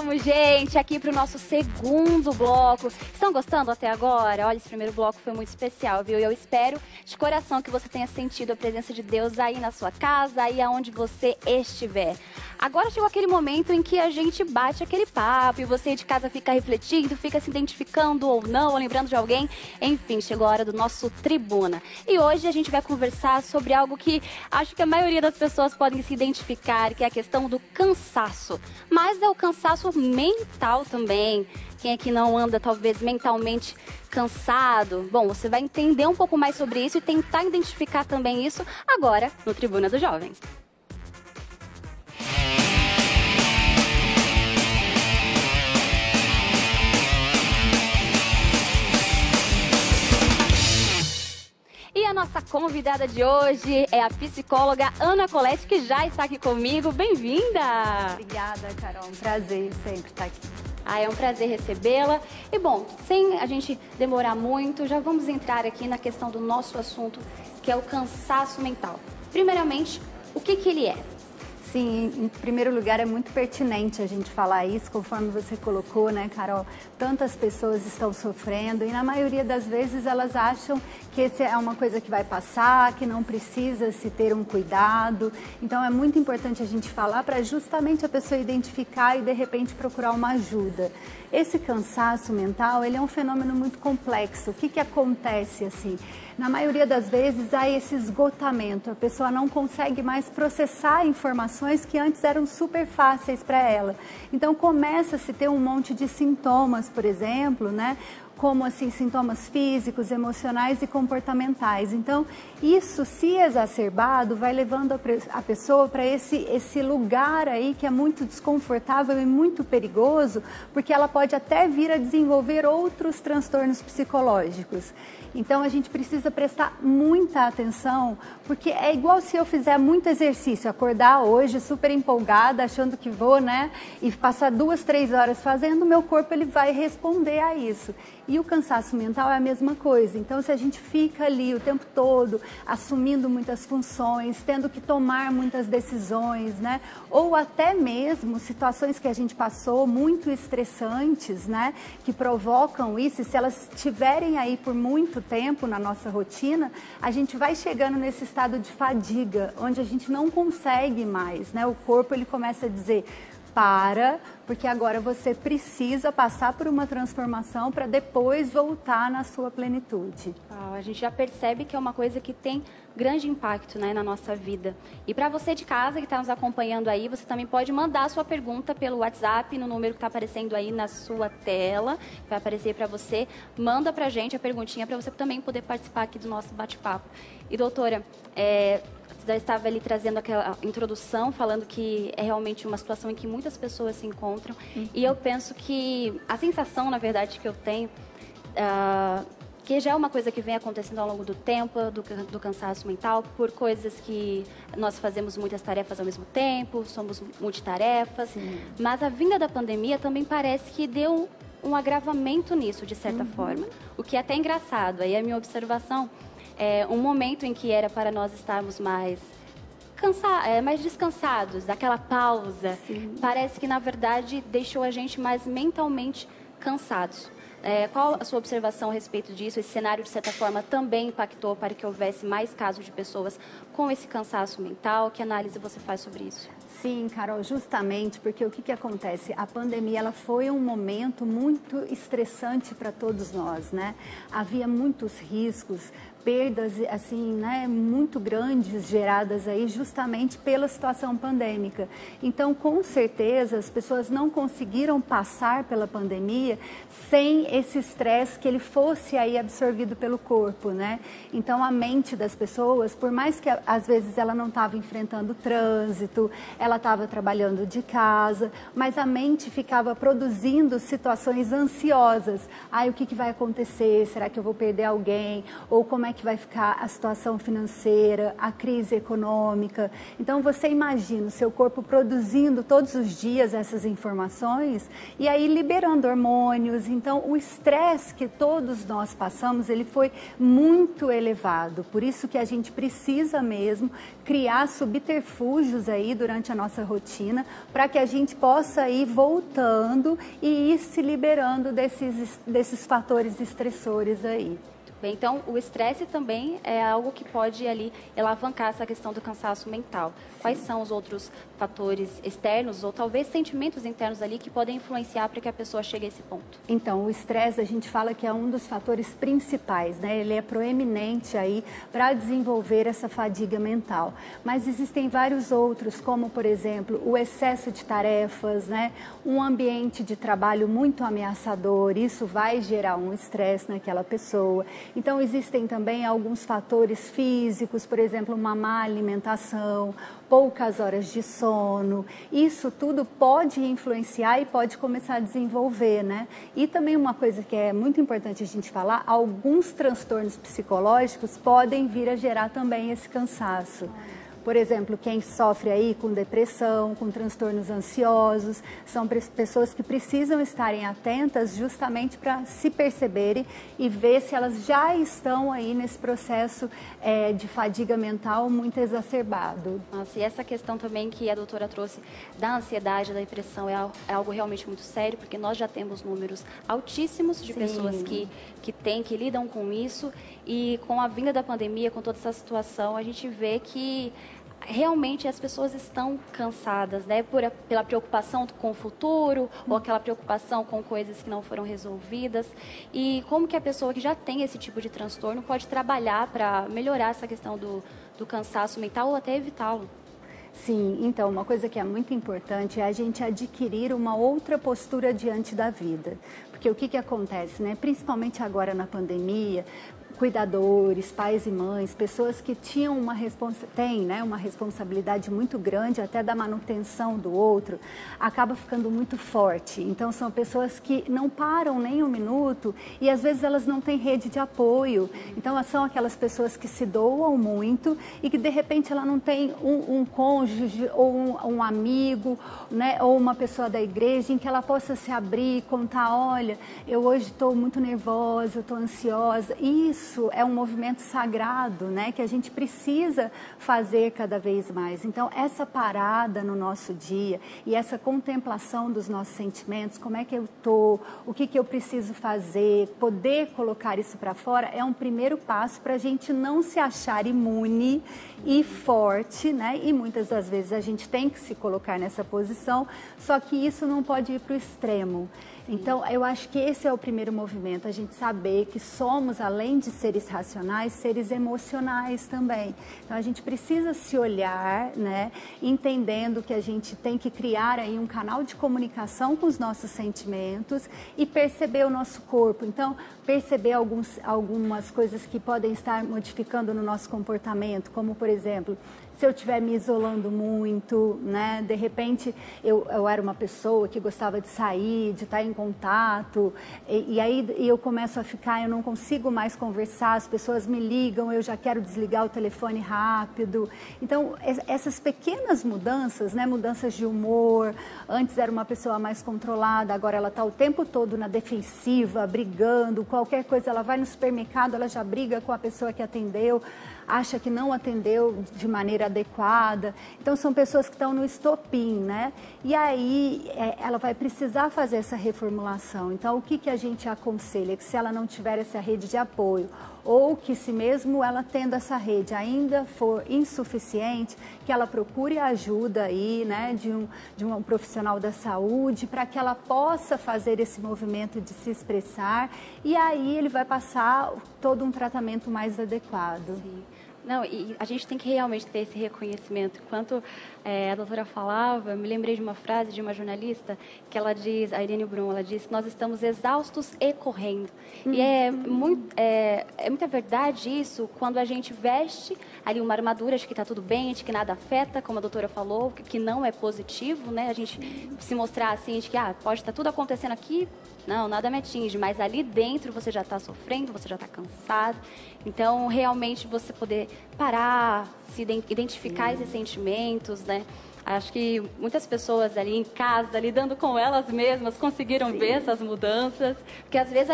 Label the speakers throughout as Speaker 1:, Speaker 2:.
Speaker 1: Voltamos, gente, aqui para o nosso segundo bloco. Estão gostando até agora? Olha, esse primeiro bloco foi muito especial, viu? E eu espero de coração que você tenha sentido a presença de Deus aí na sua casa, aí aonde você estiver. Agora chegou aquele momento em que a gente bate aquele papo e você de casa fica refletindo, fica se identificando ou não, ou lembrando de alguém. Enfim, chegou a hora do nosso Tribuna. E hoje a gente vai conversar sobre algo que acho que a maioria das pessoas podem se identificar, que é a questão do cansaço. Mas é o cansaço mental também. Quem aqui não anda, talvez, mentalmente cansado? Bom, você vai entender um pouco mais sobre isso e tentar identificar também isso agora no Tribuna do Jovem. E a nossa convidada de hoje é a psicóloga Ana Colette, que já está aqui comigo. Bem-vinda!
Speaker 2: Obrigada, Carol. Um prazer sempre estar aqui.
Speaker 1: É um prazer recebê-la. E bom, sem a gente demorar muito, já vamos entrar aqui na questão do nosso assunto, que é o cansaço mental. Primeiramente, o que ele é?
Speaker 2: Sim, em primeiro lugar é muito pertinente a gente falar isso, conforme você colocou, né, Carol? Tantas pessoas estão sofrendo e na maioria das vezes elas acham que essa é uma coisa que vai passar, que não precisa se ter um cuidado. Então é muito importante a gente falar para justamente a pessoa identificar e de repente procurar uma ajuda. Esse cansaço mental, ele é um fenômeno muito complexo. O que acontece assim? Na maioria das vezes há esse esgotamento, a pessoa não consegue mais processar informações que antes eram super fáceis para ela. Então começa a se ter um monte de sintomas, por exemplo, né? Como assim sintomas físicos, emocionais e comportamentais. Então, isso, se exacerbado, vai levando a pessoa para esse lugar aí que é muito desconfortável e muito perigoso, porque ela pode até vir a desenvolver outros transtornos psicológicos. Então, a gente precisa prestar muita atenção, porque é igual se eu fizer muito exercício, acordar hoje super empolgada, achando que vou, né, e passar 2, 3 horas fazendo, meu corpo ele vai responder a isso. E o cansaço mental é a mesma coisa. Então, se a gente fica ali o tempo todo assumindo muitas funções, tendo que tomar muitas decisões, né? Ou até mesmo situações que a gente passou muito estressantes, né? Que provocam isso, e se elas estiverem aí por muito tempo na nossa rotina, a gente vai chegando nesse estado de fadiga, onde a gente não consegue mais, né? O corpo ele começa a dizer: para, porque agora você precisa passar por uma transformação para depois voltar na sua plenitude.
Speaker 1: A gente já percebe que é uma coisa que tem grande impacto, né, na nossa vida. E para você de casa que está nos acompanhando aí, você também pode mandar a sua pergunta pelo WhatsApp, no número que está aparecendo aí na sua tela, vai aparecer para você. Manda para a gente a perguntinha para você também poder participar aqui do nosso bate-papo. E doutora, já estava ali trazendo aquela introdução, falando que é realmente uma situação em que muitas pessoas se encontram. E eu penso que a sensação, na verdade, que eu tenho, que já é uma coisa que vem acontecendo ao longo do tempo, do cansaço mental, por coisas que nós fazemos muitas tarefas ao mesmo tempo, somos multitarefas. Sim. Mas a vinda da pandemia também parece que deu um agravamento nisso, de certa forma. O que é até engraçado. Aí a minha observação é um momento em que era para nós estarmos mais descansados, daquela pausa. Sim. Parece que, na verdade, deixou a gente mais mentalmente cansados. Qual a sua observação a respeito disso? Esse cenário, de certa forma, também impactou para que houvesse mais casos de pessoas com esse cansaço mental? Que análise você faz sobre isso?
Speaker 2: Sim, Carol, justamente porque o que acontece? A pandemia ela foi um momento muito estressante para todos nós, né? Havia muitos riscos, perdas assim, né, muito grandes geradas aí justamente pela situação pandêmica. Então, com certeza, as pessoas não conseguiram passar pela pandemia sem esse estresse que ele fosse aí absorvido pelo corpo, né? Então, a mente das pessoas, por mais que às vezes ela não estava enfrentando trânsito, ela estava trabalhando de casa, mas a mente ficava produzindo situações ansiosas. Ai, o que vai acontecer? Será que eu vou perder alguém? Ou como é que vai ficar a situação financeira, a crise econômica. Então você imagina o seu corpo produzindo todos os dias essas informações e aí liberando hormônios. Então o estresse que todos nós passamos, ele foi muito elevado. Por isso que a gente precisa mesmo criar subterfúgios aí durante a nossa rotina para que a gente possa ir voltando e ir se liberando desses fatores estressores aí.
Speaker 1: Bem, então, o estresse também é algo que pode ali alavancar essa questão do cansaço mental. Sim. Quais são os outros fatores externos ou talvez sentimentos internos ali que podem influenciar para que a pessoa chegue a esse ponto?
Speaker 2: Então, o estresse a gente fala que é um dos fatores principais, né? Ele é proeminente aí para desenvolver essa fadiga mental. Mas existem vários outros, como por exemplo, o excesso de tarefas, né? Um ambiente de trabalho muito ameaçador, isso vai gerar um estresse naquela pessoa. Então, existem também alguns fatores físicos, por exemplo, uma má alimentação, poucas horas de sono. Isso tudo pode influenciar e pode começar a desenvolver, né? E também uma coisa que é muito importante a gente falar, alguns transtornos psicológicos podem vir a gerar também esse cansaço. Por exemplo, quem sofre aí com depressão, com transtornos ansiosos, são pessoas que precisam estarem atentas justamente para se perceberem e ver se elas já estão aí nesse processo de fadiga mental muito exacerbado.
Speaker 1: Nossa, e essa questão também que a doutora trouxe da ansiedade, da depressão, é algo realmente muito sério, porque nós já temos números altíssimos de Sim. pessoas que lidam com isso, e com a vinda da pandemia, com toda essa situação, a gente vê que realmente as pessoas estão cansadas, né? Pela preocupação com o futuro, ou aquela preocupação com coisas que não foram resolvidas. E como que a pessoa que já tem esse tipo de transtorno pode trabalhar para melhorar essa questão do cansaço mental ou até evitá-lo?
Speaker 2: Sim, então uma coisa que é muito importante é a gente adquirir uma outra postura diante da vida. Porque o que acontece, né? Principalmente agora na pandemia, cuidadores, pais e mães, pessoas que tinham têm, né, uma responsabilidade muito grande até da manutenção do outro, acaba ficando muito forte. Então são pessoas que não param nem um minuto e às vezes elas não têm rede de apoio. Então são aquelas pessoas que se doam muito e que de repente ela não tem um cônjuge ou um amigo, né, ou uma pessoa da igreja em que ela possa se abrir, contar, olha, eu hoje estou muito nervosa, estou ansiosa. Isso é um movimento sagrado, né, que a gente precisa fazer cada vez mais. Então, essa parada no nosso dia e essa contemplação dos nossos sentimentos, como é que eu estou, o que eu preciso fazer, poder colocar isso para fora, é um primeiro passo para a gente não se achar imune e forte, né? E muitas das vezes a gente tem que se colocar nessa posição, só que isso não pode ir para o extremo. Então, eu acho que esse é o primeiro movimento, a gente saber que somos, além de seres racionais, seres emocionais também. Então, a gente precisa se olhar, né, entendendo que a gente tem que criar aí um canal de comunicação com os nossos sentimentos e perceber o nosso corpo. Então, perceber algumas coisas que podem estar modificando no nosso comportamento, como, por exemplo, se eu estiver me isolando muito, né? De repente eu era uma pessoa que gostava de sair, de estar em contato, e aí eu começo a ficar, eu não consigo mais conversar, as pessoas me ligam, eu já quero desligar o telefone rápido. Então, essas pequenas mudanças, né? Mudanças de humor, antes era uma pessoa mais controlada, agora ela está o tempo todo na defensiva, brigando, qualquer coisa, ela vai no supermercado, ela já briga com a pessoa que atendeu, acha que não atendeu de maneira adequada. Então, são pessoas que estão no estopim, né? E aí, ela vai precisar fazer essa reformulação. Então, o que a gente aconselha? Que se ela não tiver essa rede de apoio, ou que se mesmo ela tendo essa rede ainda for insuficiente, que ela procure ajuda aí, né, de um profissional da saúde, para que ela possa fazer esse movimento de se expressar, e aí ele vai passar todo um tratamento mais adequado.
Speaker 1: Sim. Não, e a gente tem que realmente ter esse reconhecimento. Enquanto a doutora falava, eu me lembrei de uma frase de uma jornalista que ela diz, a Irene Brum, ela diz que nós estamos exaustos e correndo. E é muita verdade isso quando a gente veste ali uma armadura de que está tudo bem, de que nada afeta, como a doutora falou, que não é positivo, né? A gente se mostrar assim, de que pode estar tudo acontecendo aqui, não, nada me atinge, mas ali dentro você já está sofrendo, você já está cansado. Então, realmente, você poder parar, se identificar esses sentimentos, né? Acho que muitas pessoas ali em casa, lidando com elas mesmas, conseguiram ver essas mudanças. Porque às vezes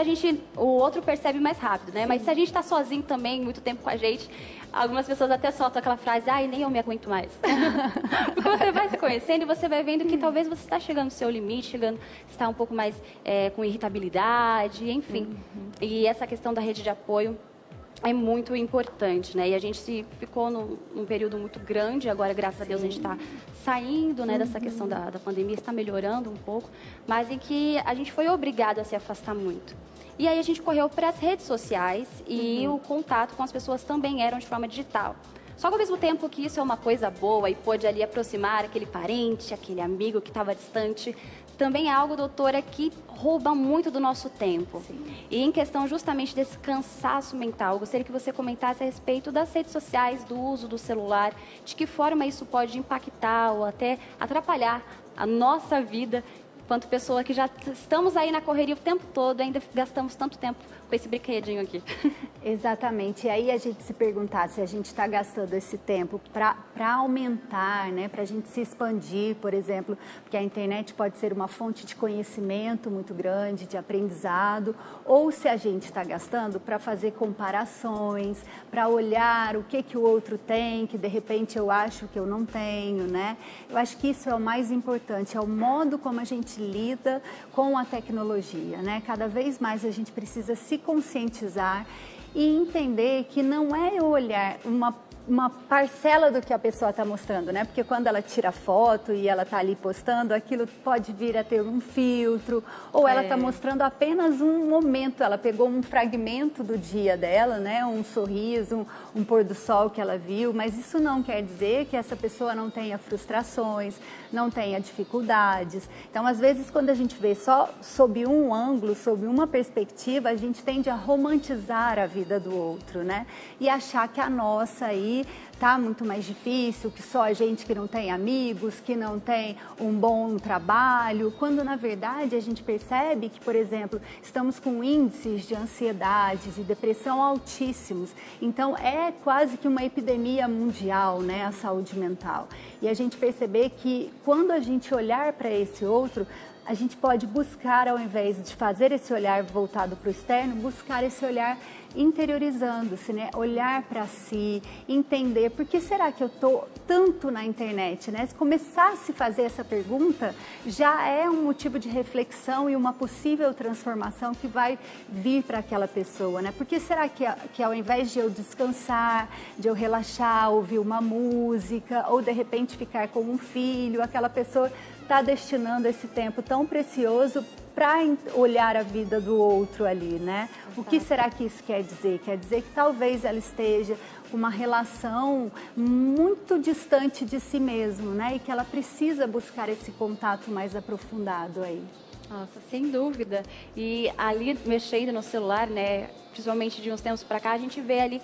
Speaker 1: o outro percebe mais rápido, né? Sim. Mas se a gente está sozinho também, muito tempo com a gente, algumas pessoas até soltam aquela frase, nem eu me aguento mais. Porque você vai se conhecendo e você vai vendo que talvez você está chegando no seu limite, está um pouco mais com irritabilidade, enfim. E essa questão da rede de apoio é muito importante, né? E a gente ficou num período muito grande, agora, graças a Deus, a gente está saindo, né, dessa questão da pandemia, está melhorando um pouco, mas em que a gente foi obrigado a se afastar muito. E aí a gente correu para as redes sociais e o contato com as pessoas também era de forma digital. Só que ao mesmo tempo que isso é uma coisa boa e pôde ali aproximar aquele parente, aquele amigo que estava distante, também é algo, doutora, que rouba muito do nosso tempo. Sim. E em questão justamente desse cansaço mental, eu gostaria que você comentasse a respeito das redes sociais, do uso do celular, de que forma isso pode impactar ou até atrapalhar a nossa vida, enquanto pessoa que já estamos aí na correria o tempo todo, ainda gastamos tanto tempo com esse brinquedinho aqui.
Speaker 2: Exatamente. E aí a gente se perguntar se a gente está gastando esse tempo para aumentar, né, para a gente se expandir, por exemplo, porque a internet pode ser uma fonte de conhecimento muito grande, de aprendizado, ou se a gente está gastando para fazer comparações, para olhar o que o outro tem, que de repente eu acho que eu não tenho, né? Eu acho que isso é o mais importante, é o modo como a gente lida com a tecnologia, né? Cada vez mais a gente precisa se conscientizar e entender que não é olhar uma parcela do que a pessoa está mostrando, né? Porque quando ela tira foto e ela está ali postando, aquilo pode vir a ter um filtro, ou ela está mostrando apenas um momento, ela pegou um fragmento do dia dela, né? Um sorriso, um pôr do sol que ela viu, mas isso não quer dizer que essa pessoa não tenha frustrações, não tenha dificuldades. Então, às vezes, quando a gente vê só sob um ângulo, sob uma perspectiva, a gente tende a romantizar a vida do outro, né? E achar que a nossa aí tá muito mais difícil, que só a gente que não tem amigos, que não tem um bom trabalho, quando na verdade a gente percebe que, por exemplo, estamos com índices de ansiedade, de depressão altíssimos. Então é quase que uma epidemia mundial, né, a saúde mental. E a gente perceber que quando a gente olhar para esse outro, a gente pode buscar, ao invés de fazer esse olhar voltado para o externo, buscar esse olhar interiorizando-se, né? Olhar para si, entender por que será que eu estou tanto na internet, né? Se começasse a fazer essa pergunta, já é um motivo de reflexão e uma possível transformação que vai vir para aquela pessoa, né? Por que será que ao invés de eu descansar, de eu relaxar, ouvir uma música ou de repente ficar com um filho, aquela pessoa está destinando esse tempo tão precioso para olhar a vida do outro ali, né? O que será que isso quer dizer? Quer dizer que talvez ela esteja com uma relação muito distante de si mesmo, né? E que ela precisa buscar esse contato mais aprofundado aí.
Speaker 1: Nossa, sem dúvida. E ali, mexendo no celular, né? Principalmente de uns tempos para cá, a gente vê ali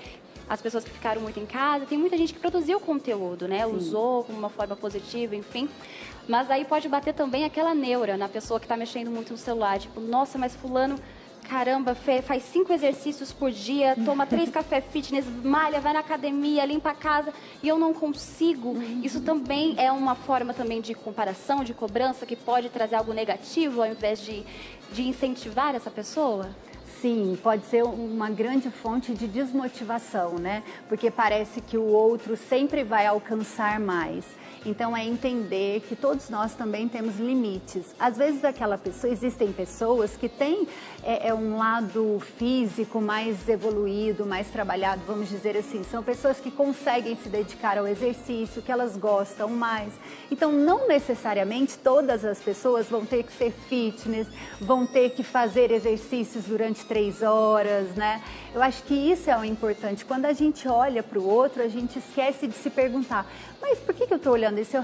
Speaker 1: as pessoas que ficaram muito em casa. Tem muita gente que produziu conteúdo, né? Sim. Usou como uma forma positiva, enfim. Mas aí pode bater também aquela neura na pessoa que está mexendo muito no celular. Tipo, nossa, mas fulano, caramba, faz 5 exercícios por dia, toma 3 café fitness, malha, vai na academia, limpa a casa e eu não consigo. Isso também é uma forma também de comparação, de cobrança, que pode trazer algo negativo ao invés de incentivar essa pessoa?
Speaker 2: Sim, pode ser uma grande fonte de desmotivação, né? Porque parece que o outro sempre vai alcançar mais. Então, é entender que todos nós também temos limites. Às vezes, existem pessoas que têm um lado físico mais evoluído, mais trabalhado, vamos dizer assim. São pessoas que conseguem se dedicar ao exercício, que elas gostam mais. Então, não necessariamente todas as pessoas vão ter que ser fitness, vão ter que fazer exercícios durante 3 horas, né? Eu acho que isso é o importante. Quando a gente olha para o outro, a gente esquece de se perguntar, mas por que eu estou olhando isso? Eu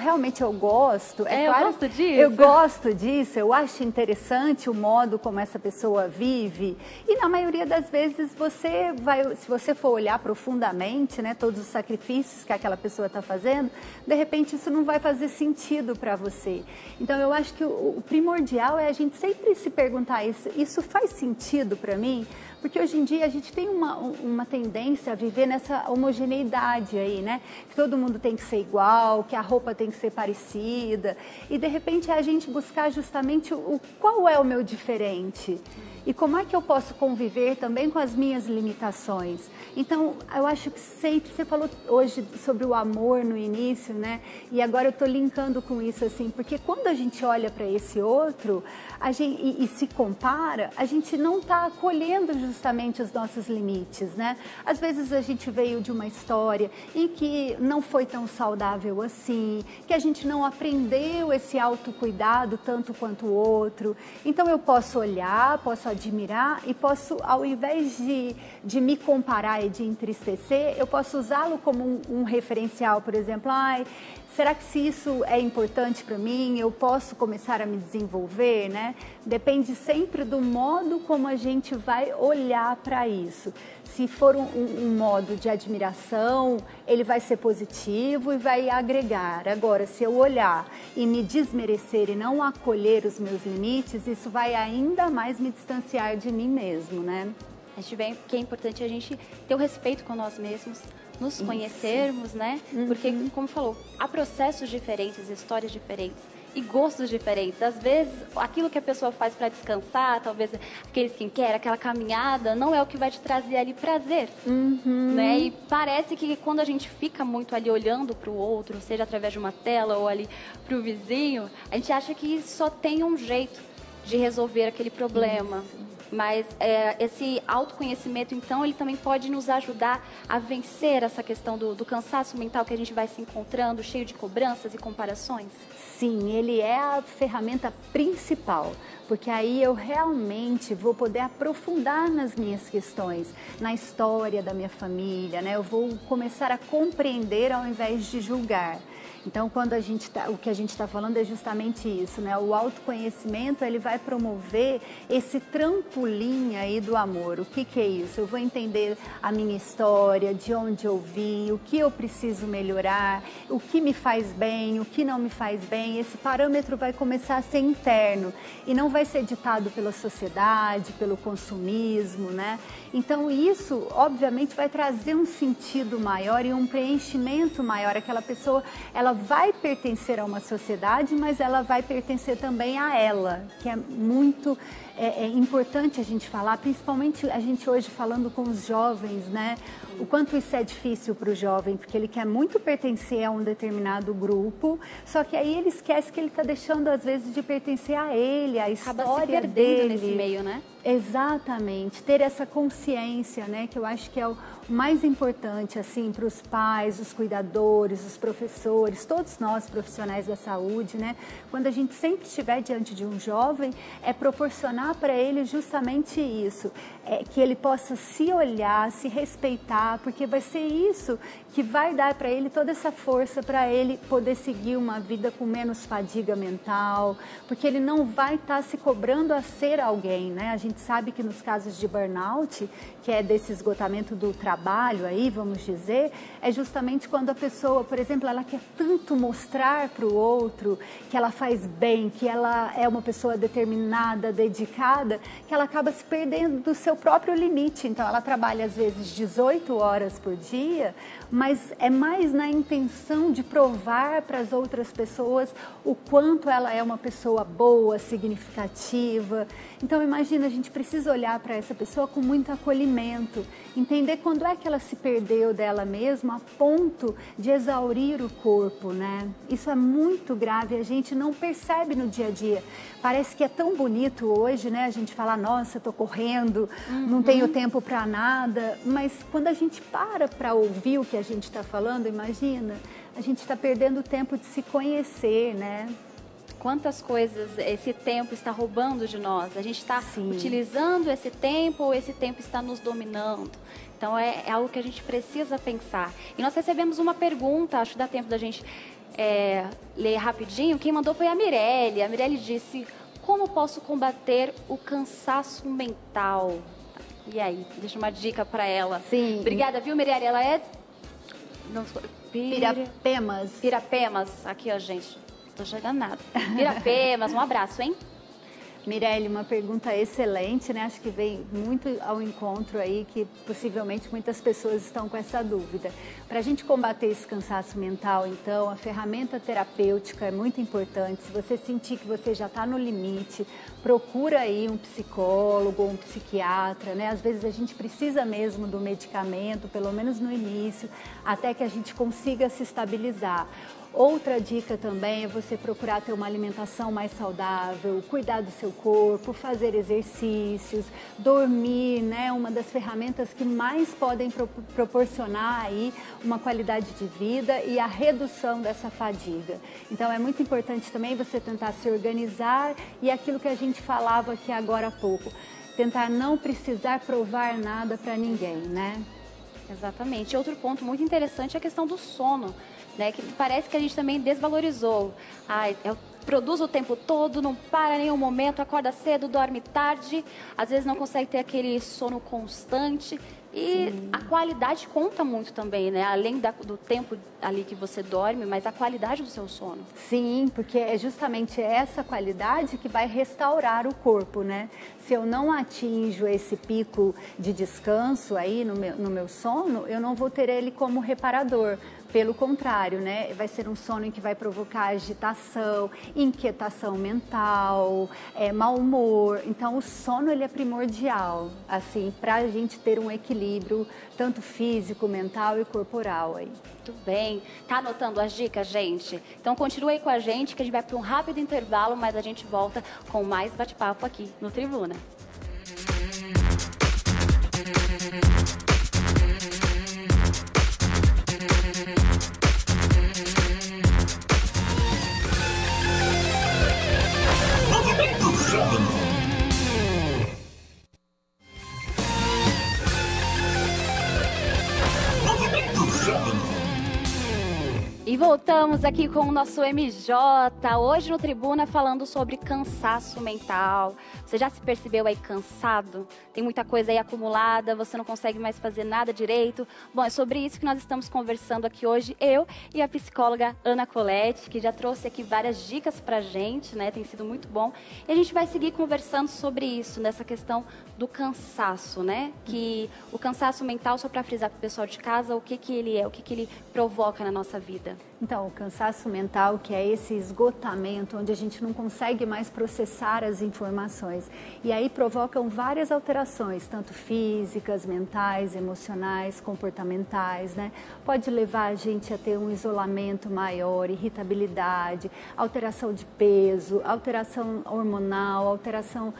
Speaker 2: gosto.
Speaker 1: Claro, eu gosto disso.
Speaker 2: Eu gosto disso, eu acho interessante o modo como essa pessoa vive. E na maioria das vezes se você for olhar profundamente, né, todos os sacrifícios que aquela pessoa está fazendo, de repente isso não vai fazer sentido para você. Então eu acho que o primordial é a gente sempre se perguntar isso faz sentido para mim? Porque hoje em dia a gente tem uma tendência a viver nessa homogeneidade aí, né? Que todo mundo tem que ser igual, que a roupa tem que ser parecida. E de repente é a gente buscar justamente qual é o meu diferente. E como é que eu posso conviver também com as minhas limitações? Então, eu acho que sempre, você falou hoje sobre o amor no início, né? E agora eu estou linkando com isso, assim, porque quando a gente olha para esse outro e se compara, a gente não está acolhendo justamente os nossos limites, né? Às vezes a gente veio de uma história em que não foi tão saudável assim, que a gente não aprendeu esse autocuidado tanto quanto o outro. Então, eu posso olhar, posso admirar e posso, ao invés de me comparar e de entristecer, eu posso usá-lo como um referencial, por exemplo, será que se isso é importante para mim, eu posso começar a me desenvolver, né? Depende sempre do modo como a gente vai olhar para isso. Se for um modo de admiração, ele vai ser positivo e vai agregar. Agora, se eu olhar e me desmerecer e não acolher os meus limites, isso vai ainda mais me distanciar de mim mesmo, né?
Speaker 1: Acho bem que é importante a gente ter o respeito com nós mesmos, nos conhecermos, né? Porque, como falou, há processos diferentes, histórias diferentes e gostos diferentes. Às vezes, aquilo que a pessoa faz para descansar, talvez aquele skincare, aquela caminhada, não é o que vai te trazer ali prazer, né? E parece que quando a gente fica muito ali olhando para o outro, seja através de uma tela ou ali para o vizinho, a gente acha que só tem um jeito de resolver aquele problema. Mas esse autoconhecimento, então, ele também pode nos ajudar a vencer essa questão do cansaço mental que a gente vai se encontrando, cheio de cobranças e comparações?
Speaker 2: Sim, ele é a ferramenta principal, porque aí eu realmente vou poder aprofundar nas minhas questões, na história da minha família, né? Eu vou começar a compreender ao invés de julgar. Então, o que a gente está falando é justamente isso, né? O autoconhecimento, ele vai promover esse trampolim aí do amor. O que é isso? Eu vou entender a minha história, de onde eu vim, o que eu preciso melhorar, o que me faz bem, o que não me faz bem. Esse parâmetro vai começar a ser interno e não vai ser ditado pela sociedade, pelo consumismo, né? Então, isso, obviamente, vai trazer um sentido maior e um preenchimento maior. Aquela pessoa, ela vai pertencer a uma sociedade, mas ela vai pertencer também a ela, que é muito importante a gente falar, principalmente a gente hoje falando com os jovens, né? O quanto isso é difícil para o jovem, porque ele quer muito pertencer a um determinado grupo, só que aí ele esquece que ele está deixando, às vezes, de pertencer a ele, a história dele.
Speaker 1: Acaba se perdendo nesse meio, né?
Speaker 2: Exatamente, ter essa consciência, né, que eu acho que é o mais importante, assim, para os pais, os cuidadores, os professores, todos nós profissionais da saúde, né, quando a gente sempre estiver diante de um jovem, é proporcionar para ele justamente isso, que ele possa se olhar, se respeitar, porque vai ser isso que vai dar para ele toda essa força para ele poder seguir uma vida com menos fadiga mental, porque ele não vai estar se cobrando a ser alguém, né, a gente sabe que nos casos de burnout, que é desse esgotamento do trabalho aí, vamos dizer, é justamente quando a pessoa, por exemplo, ela quer tanto mostrar para o outro que ela faz bem, que ela é uma pessoa determinada, dedicada, que ela acaba se perdendo do seu próprio limite. Então, ela trabalha às vezes 18 horas por dia, mas é mais na intenção de provar para as outras pessoas o quanto ela é uma pessoa boa, significativa. Então, imagina, a gente precisa olhar para essa pessoa com muito acolhimento, entender quando é que ela se perdeu dela mesma a ponto de exaurir o corpo, né? Isso é muito grave, a gente não percebe no dia a dia. Parece que é tão bonito hoje, né? A gente fala, nossa, tô correndo, não tenho tempo para nada, mas quando a gente para ouvir o que a gente está falando, imagina, a gente está perdendo o tempo de se conhecer, né?
Speaker 1: quantas coisas esse tempo está roubando de nós. A gente está utilizando esse tempo ou esse tempo está nos dominando? Então, é algo que a gente precisa pensar. E nós recebemos uma pergunta, acho que dá tempo da gente ler rapidinho. Quem mandou foi a Mirelle. A Mirelle disse: como posso combater o cansaço mental? E aí, deixa uma dica para ela.
Speaker 2: Sim.
Speaker 1: Obrigada, viu, Mirelle? Ela é...
Speaker 2: Pirapemas.
Speaker 1: Pirapemas. Aqui, ó, gente. Não tô chegando nada. Pirapemas, um abraço, hein?
Speaker 2: Mirelle, uma pergunta excelente, né? Acho que vem muito ao encontro aí, que possivelmente muitas pessoas estão com essa dúvida. Para a gente combater esse cansaço mental, então, a ferramenta terapêutica é muito importante. Se você sentir que você já está no limite, procura aí um psicólogo ou um psiquiatra, né? Às vezes a gente precisa mesmo do medicamento, pelo menos no início, até que a gente consiga se estabilizar. Outra dica também é você procurar ter uma alimentação mais saudável, cuidar do seu corpo, fazer exercícios, dormir, né? Uma das ferramentas que mais podem proporcionar aí uma qualidade de vida e a redução dessa fadiga. Então é muito importante também você tentar se organizar e aquilo que a gente falava aqui agora há pouco, tentar não precisar provar nada para ninguém, né?
Speaker 1: Exatamente. Outro ponto muito interessante é a questão do sono, né? Que parece que a gente também desvalorizou. Eu produzo o tempo todo, não para em nenhum momento, acorda cedo, dorme tarde, às vezes não consegue ter aquele sono constante. E a qualidade conta muito também, né? Além do tempo ali que você dorme, mas a qualidade do seu sono.
Speaker 2: Sim, porque é justamente essa qualidade que vai restaurar o corpo, né? Se eu não atinjo esse pico de descanso aí no meu sono, eu não vou ter ele como reparador. Pelo contrário, né? Vai ser um sono em que vai provocar agitação, inquietação mental, mau humor. Então, o sono ele é primordial, assim, para a gente ter um equilíbrio tanto físico, mental e corporal aí.
Speaker 1: Muito bem. Tá anotando as dicas, gente? Então, continue aí com a gente, que a gente vai para um rápido intervalo, mas a gente volta com mais bate-papo aqui no Tribuna. E voltamos aqui com o nosso MJ, hoje no Tribuna, falando sobre cansaço mental. Você já se percebeu aí cansado? Tem muita coisa aí acumulada, você não consegue mais fazer nada direito? Bom, é sobre isso que nós estamos conversando aqui hoje, eu e a psicóloga Ana Colette, que já trouxe aqui várias dicas pra gente, né? Tem sido muito bom. E a gente vai seguir conversando sobre isso, nessa questão do cansaço, né? Que o cansaço mental, só para frisar para o pessoal de casa, o que ele é, o que ele provoca na nossa vida.
Speaker 2: Então, o cansaço mental, que é esse esgotamento, onde a gente não consegue mais processar as informações. E aí provocam várias alterações, tanto físicas, mentais, emocionais, comportamentais, né? Pode levar a gente a ter um isolamento maior, irritabilidade, alteração de peso, alteração hormonal, alteração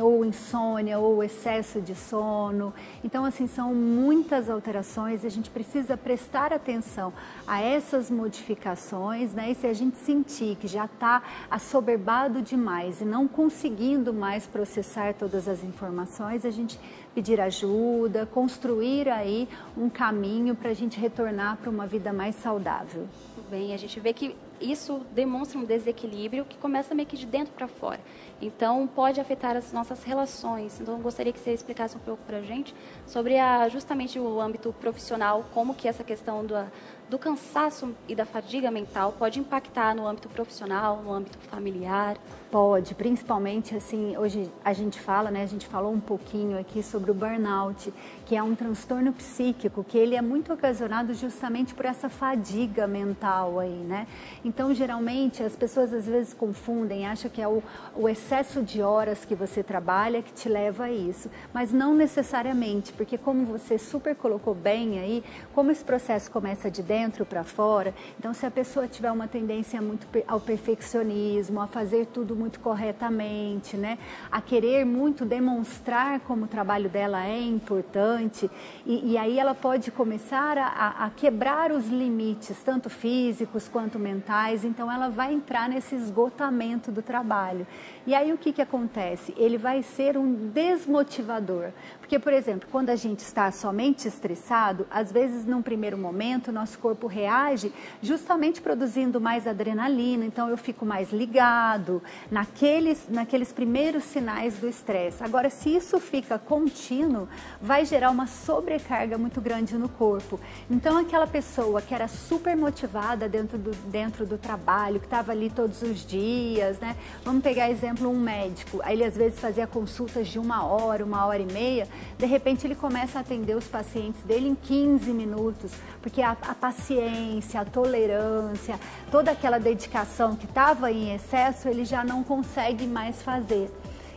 Speaker 2: ou insônia, ou excesso de sono. Então, assim, são muitas alterações e a gente precisa prestar atenção a essas modificações, né? E se a gente sentir que já está assoberbado demais e não conseguindo mais processar todas as informações, a gente pedir ajuda, construir aí um caminho para a gente retornar para uma vida mais saudável.
Speaker 1: Muito bem, a gente vê que isso demonstra um desequilíbrio que começa meio que de dentro para fora. Então, pode afetar as nossas relações. Então, eu gostaria que você explicasse um pouco para a gente sobre justamente o âmbito profissional, como que essa questão do cansaço e da fadiga mental pode impactar no âmbito profissional, no âmbito familiar.
Speaker 2: Pode, principalmente assim, hoje a gente fala, né, a gente falou um pouquinho aqui sobre o burnout, que é um transtorno psíquico, que ele é muito ocasionado justamente por essa fadiga mental aí, né? Então, geralmente, as pessoas às vezes confundem, acham que é o excesso de horas que você trabalha que te leva a isso, mas não necessariamente, porque como você super colocou bem aí, como esse processo começa de dentro para fora, então se a pessoa tiver uma tendência muito ao perfeccionismo, a fazer tudo muito corretamente, né? A querer muito demonstrar como o trabalho dela é importante e aí ela pode começar a quebrar os limites, tanto físicos quanto mentais, então ela vai entrar nesse esgotamento do trabalho. E aí o que acontece? Ele vai ser um desmotivador, porque, por exemplo, quando a gente está somente estressado, às vezes num primeiro momento nosso corpo reage justamente produzindo mais adrenalina, então eu fico mais ligado naqueles primeiros sinais do estresse. Agora, se isso fica contínuo, vai gerar uma sobrecarga muito grande no corpo. Então, aquela pessoa que era super motivada dentro do trabalho, que estava ali todos os dias, né? Vamos pegar exemplo um médico, aí ele às vezes fazia consultas de 1 hora e meia, de repente ele começa a atender os pacientes dele em 15 minutos, porque a paciência, a tolerância, toda aquela dedicação que estava em excesso, ele já não consegue mais fazer.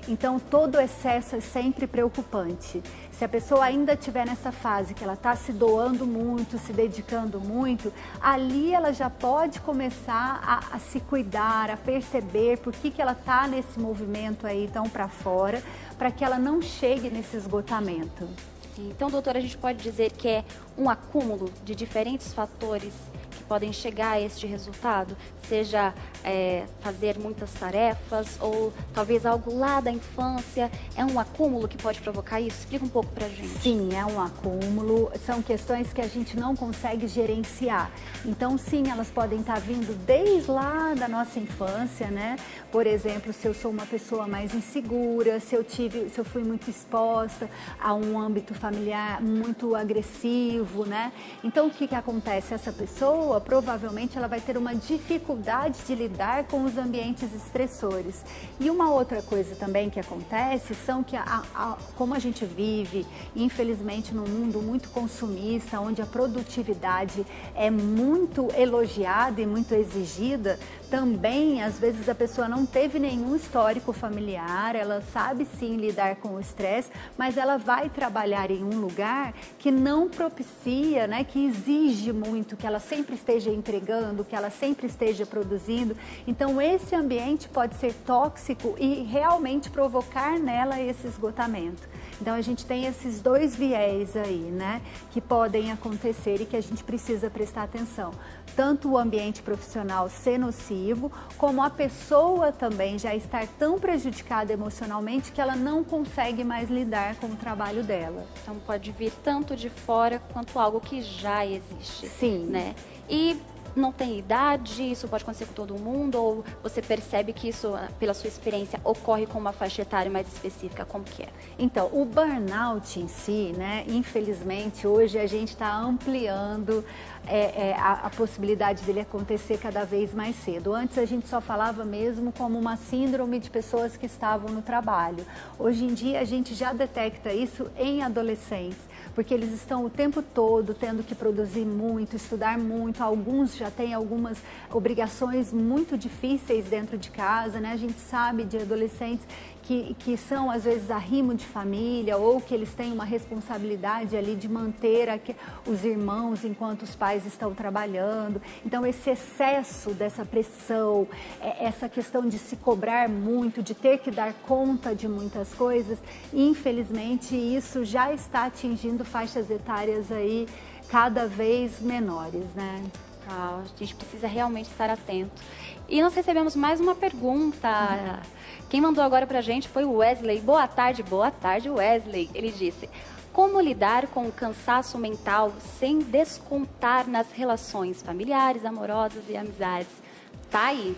Speaker 2: Então, todo excesso é sempre preocupante. Se a pessoa ainda estiver nessa fase que ela está se doando muito, se dedicando muito, ali ela já pode começar a se cuidar, a perceber por que ela está nesse movimento aí tão para fora, para que ela não chegue nesse esgotamento.
Speaker 1: Então, doutora, a gente pode dizer que é um acúmulo de diferentes fatores que podem chegar a este resultado? Seja fazer muitas tarefas ou talvez algo lá da infância, é um acúmulo que pode provocar isso? Explica um pouco pra gente.
Speaker 2: Sim, é um acúmulo, são questões que a gente não consegue gerenciar. Então, sim, elas podem estar vindo desde lá da nossa infância, né? Por exemplo, se eu sou uma pessoa mais insegura, se eu fui muito exposta a um âmbito familiar muito agressivo, né? Então, o que acontece? Essa pessoa, provavelmente, ela vai ter uma dificuldade de lidar com os ambientes estressores. E uma outra coisa também que acontece são que, como a gente vive, infelizmente, num mundo muito consumista, onde a produtividade é muito elogiada e muito exigida, também, às vezes, a pessoa não teve nenhum histórico familiar, ela sabe sim lidar com o estresse, mas ela vai trabalhar em um lugar que não propicia, né, que exige muito, que ela sempre esteja entregando, que ela sempre esteja produzindo. Então, esse ambiente pode ser tóxico e realmente provocar nela esse esgotamento. Então, a gente tem esses dois viés aí, né, que podem acontecer e que a gente precisa prestar atenção. Tanto o ambiente profissional ser nocivo, como a pessoa também já estar tão prejudicada emocionalmente que ela não consegue mais lidar com o trabalho dela.
Speaker 1: Então, pode vir tanto de fora quanto algo que já existe.
Speaker 2: Sim.
Speaker 1: Né? E não tem idade, isso pode acontecer com todo mundo, ou você percebe que isso, pela sua experiência, ocorre com uma faixa etária mais específica? Como que é?
Speaker 2: Então, o burnout em si, né, infelizmente, hoje a gente está ampliando a possibilidade dele acontecer cada vez mais cedo. Antes a gente só falava mesmo como uma síndrome de pessoas que estavam no trabalho. Hoje em dia a gente já detecta isso em adolescentes, porque eles estão o tempo todo tendo que produzir muito, estudar muito, alguns já têm algumas obrigações muito difíceis dentro de casa, né? A gente sabe de adolescentes que são, às vezes, arrimo de família ou que eles têm uma responsabilidade ali de manter os irmãos enquanto os pais estão trabalhando. Então, esse excesso dessa pressão, essa questão de se cobrar muito, de ter que dar conta de muitas coisas, infelizmente, isso já está atingindo faixas etárias aí cada vez menores, né?
Speaker 1: A gente precisa realmente estar atento. E nós recebemos mais uma pergunta. Quem mandou agora pra gente foi o Wesley. Boa tarde, Wesley. Ele disse: como lidar com o cansaço mental sem descontar nas relações familiares, amorosas e amizades? Tá aí.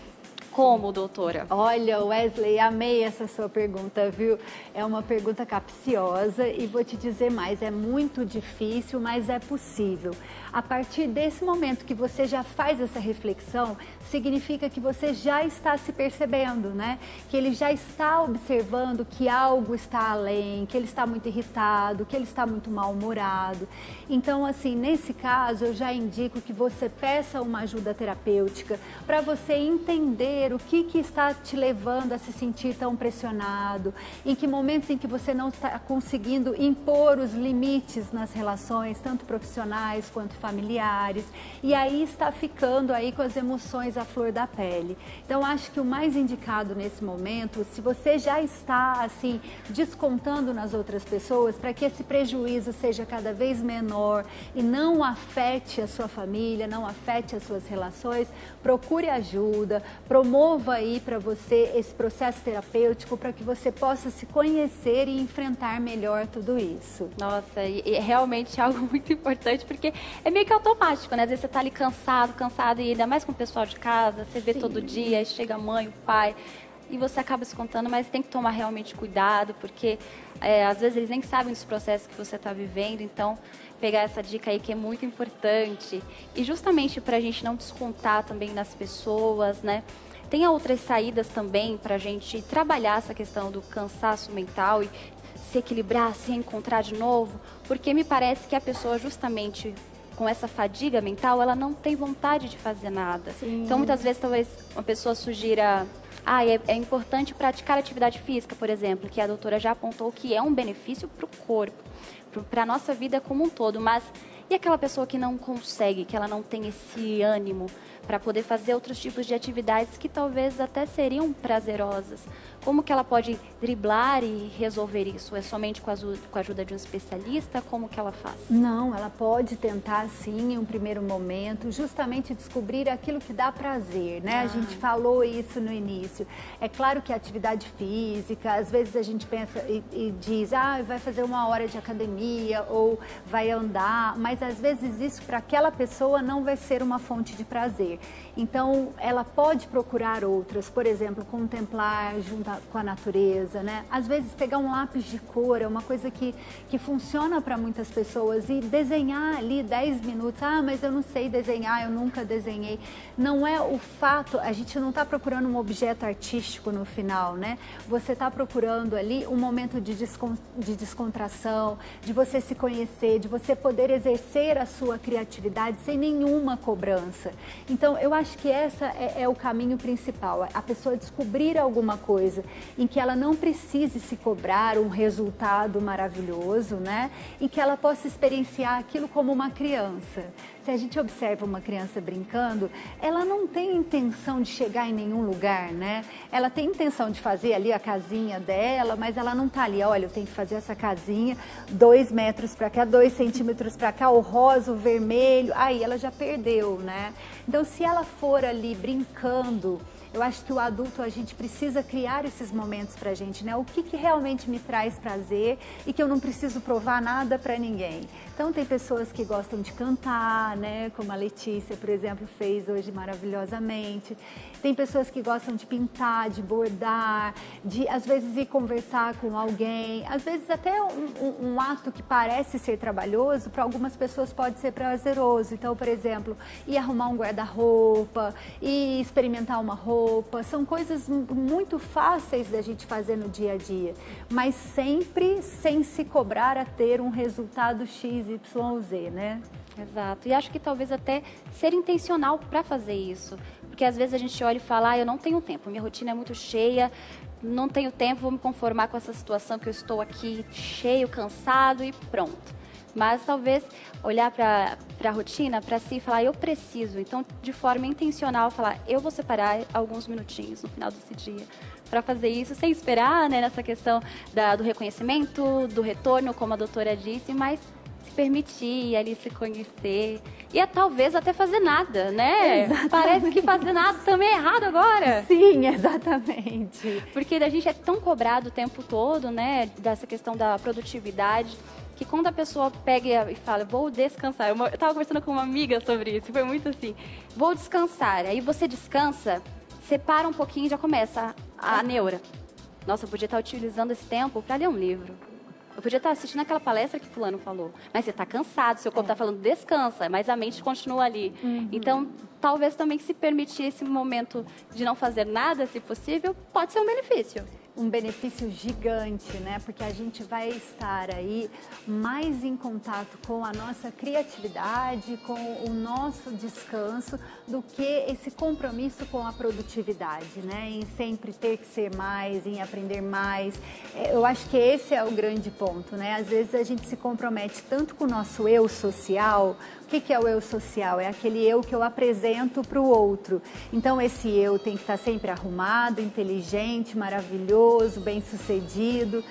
Speaker 1: Como, doutora?
Speaker 2: Olha, Wesley, amei essa sua pergunta, viu? É uma pergunta capciosa e vou te dizer mais, é muito difícil, mas é possível. A partir desse momento que você já faz essa reflexão, significa que você já está se percebendo, né? Que ele já está observando que algo está além, que ele está muito irritado, que ele está muito mal-humorado. Então, assim, nesse caso, eu já indico que você peça uma ajuda terapêutica para você entender o que está te levando a se sentir tão pressionado, em que momentos em que você não está conseguindo impor os limites nas relações, tanto profissionais quanto familiares, e aí está ficando aí com as emoções à flor da pele. Então, acho que o mais indicado nesse momento, se você já está assim descontando nas outras pessoas, para que esse prejuízo seja cada vez menor e não afete a sua família, não afete as suas relações, procure ajuda, promova aí para você esse processo terapêutico para que você possa se conhecer e enfrentar melhor tudo isso.
Speaker 1: Nossa, e é realmente algo muito importante, porque é meio que automático, né? Às vezes você tá ali cansado, e ainda mais com o pessoal de casa, você vê todo dia, aí chega a mãe, o pai, e você acaba se contando, mas tem que tomar realmente cuidado, porque às vezes eles nem sabem dos processos que você está vivendo, então pegar essa dica aí que é muito importante. E justamente para a gente não descontar também nas pessoas, né? Tem outras saídas também para a gente trabalhar essa questão do cansaço mental e se equilibrar, se encontrar de novo, porque me parece que a pessoa justamente com essa fadiga mental, ela não tem vontade de fazer nada. Sim. Então, muitas vezes, talvez uma pessoa sugira, é importante praticar atividade física, por exemplo, que a doutora já apontou que é um benefício para o corpo, para a nossa vida como um todo, mas e aquela pessoa que não consegue, que ela não tem esse ânimo para poder fazer outros tipos de atividades que talvez até seriam prazerosas? Como que ela pode driblar e resolver isso? É somente com a ajuda de um especialista? Como que ela faz?
Speaker 2: Não, ela pode tentar sim, em um primeiro momento, justamente descobrir aquilo que dá prazer, né? A gente falou isso no início. É claro que a atividade física, às vezes a gente pensa e diz, vai fazer 1 hora de academia ou vai andar, mas às vezes isso para aquela pessoa não vai ser uma fonte de prazer. Então, ela pode procurar outras, por exemplo, contemplar junto com a natureza, né? Às vezes, pegar um lápis de cor é uma coisa que funciona para muitas pessoas e desenhar ali 10 minutos. Mas eu não sei desenhar, eu nunca desenhei. Não é o fato, a gente não está procurando um objeto artístico no final, né? Você está procurando ali um momento de descontração, de você se conhecer, de você poder exercer a sua criatividade sem nenhuma cobrança. Então, eu acho que essa é o caminho principal, a pessoa descobrir alguma coisa em que ela não precise se cobrar um resultado maravilhoso, né? E que ela possa experienciar aquilo como uma criança. Se a gente observa uma criança brincando, ela não tem intenção de chegar em nenhum lugar, né? Ela tem intenção de fazer ali a casinha dela, mas ela não tá ali, olha, eu tenho que fazer essa casinha 2 metros para cá, 2 centímetros para cá, o rosa, o vermelho, aí ela já perdeu, né? Então, se ela for ali brincando, eu acho que o adulto, a gente precisa criar esses momentos pra gente, né? O que realmente me traz prazer e que eu não preciso provar nada pra ninguém. Então, tem pessoas que gostam de cantar, né? Como a Letícia, por exemplo, fez hoje maravilhosamente. Tem pessoas que gostam de pintar, de bordar, de, às vezes, ir conversar com alguém. Às vezes, até um ato que parece ser trabalhoso, para algumas pessoas pode ser prazeroso. Então, por exemplo, ir arrumar um guarda-roupa, ir experimentar uma roupa. São coisas muito fáceis da gente fazer no dia a dia, mas sempre sem se cobrar a ter um resultado X, Y, Z, né?
Speaker 1: Exato. E acho que talvez até ser intencional para fazer isso. Porque às vezes a gente olha e fala, eu não tenho tempo, minha rotina é muito cheia, não tenho tempo, vou me conformar com essa situação que eu estou aqui cheio, cansado e pronto. Mas talvez olhar para a rotina, para si e falar, eu preciso. Então, de forma intencional, falar, eu vou separar alguns minutinhos no final desse dia para fazer isso, sem esperar, né, nessa questão do reconhecimento, do retorno, como a doutora disse, mas se permitir ali se conhecer e talvez até fazer nada, né?
Speaker 2: Exatamente.
Speaker 1: Parece que fazer nada também é errado agora.
Speaker 2: Sim, exatamente.
Speaker 1: Porque a gente é tão cobrado o tempo todo, né, dessa questão da produtividade, que quando a pessoa pega e fala, vou descansar, eu estava conversando com uma amiga sobre isso, foi muito assim, vou descansar, aí você descansa, separa um pouquinho e já começa a neura. Nossa, eu podia estar utilizando esse tempo para ler um livro. Eu podia estar assistindo aquela palestra que fulano falou. Mas você está cansado, seu corpo está falando descansa, mas a mente continua ali. Então, talvez também se permitir esse momento de não fazer nada, se possível, pode ser um benefício.
Speaker 2: um benefício gigante, né? Porque a gente vai estar aí mais em contato com a nossa criatividade, com o nosso descanso, do que esse compromisso com a produtividade, né? Em sempre ter que ser mais, em aprender mais. Eu acho que esse é o grande ponto, né? Às vezes a gente se compromete tanto com o nosso eu social. O que é o eu social? É aquele eu que eu apresento para o outro. Então esse eu tem que estar sempre arrumado, inteligente, maravilhoso, bem-sucedido.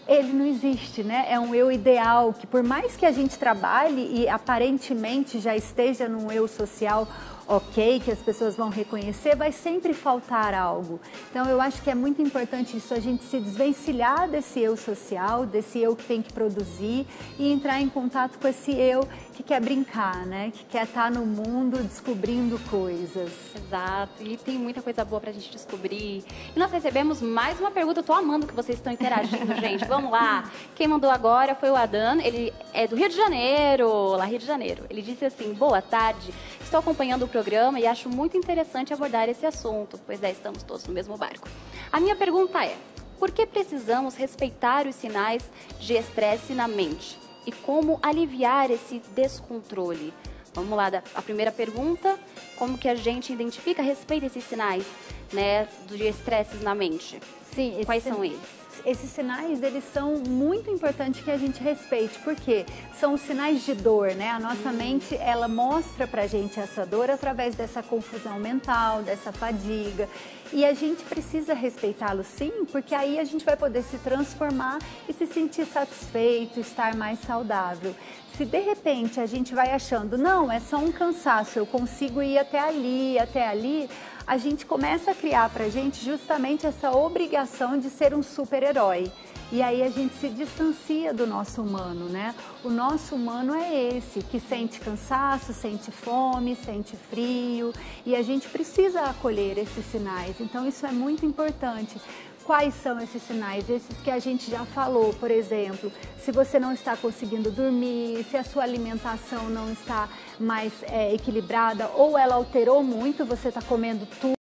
Speaker 2: Ele não existe, né? É um eu ideal que, por mais que a gente trabalhe e aparentemente já esteja num eu social ok, que as pessoas vão reconhecer, vai sempre faltar algo. Então eu acho que é muito importante isso, a gente se desvencilhar desse eu social, desse eu que tem que produzir e entrar em contato com esse eu que quer brincar, né? Que quer estar no mundo descobrindo coisas.
Speaker 1: Exato, e tem muita coisa boa pra gente descobrir. E nós recebemos mais uma pergunta, eu tô amando que vocês estão interagindo, gente. Vamos lá. Quem mandou agora foi o Adan, ele é do Rio de Janeiro, lá Rio de Janeiro. Ele disse assim: boa tarde, estou acompanhando o programa e acho muito interessante abordar esse assunto, pois estamos todos no mesmo barco. A minha pergunta é: por que precisamos respeitar os sinais de estresse na mente? E como aliviar esse descontrole? Vamos lá, a primeira pergunta: como que a gente identifica, respeita esses sinais, né, de estresses na mente?
Speaker 2: Sim,
Speaker 1: quais são eles?
Speaker 2: Esses sinais, eles são muito importantes que a gente respeite, porque são os sinais de dor, né? A nossa mente, ela mostra pra gente essa dor através dessa confusão mental, dessa fadiga. E a gente precisa respeitá-lo sim, porque aí a gente vai poder se transformar e se sentir satisfeito, estar mais saudável. Se de repente a gente vai achando, não, é só um cansaço, eu consigo ir até ali, a gente começa a criar pra gente justamente essa obrigação de ser um super-herói. E aí a gente se distancia do nosso humano, né? O nosso humano é esse, que sente cansaço, sente fome, sente frio, e a gente precisa acolher esses sinais. Então isso é muito importante. Quais são esses sinais? Esses que a gente já falou, por exemplo, se você não está conseguindo dormir, se a sua alimentação não está mais equilibrada ou ela alterou muito, você está comendo tudo.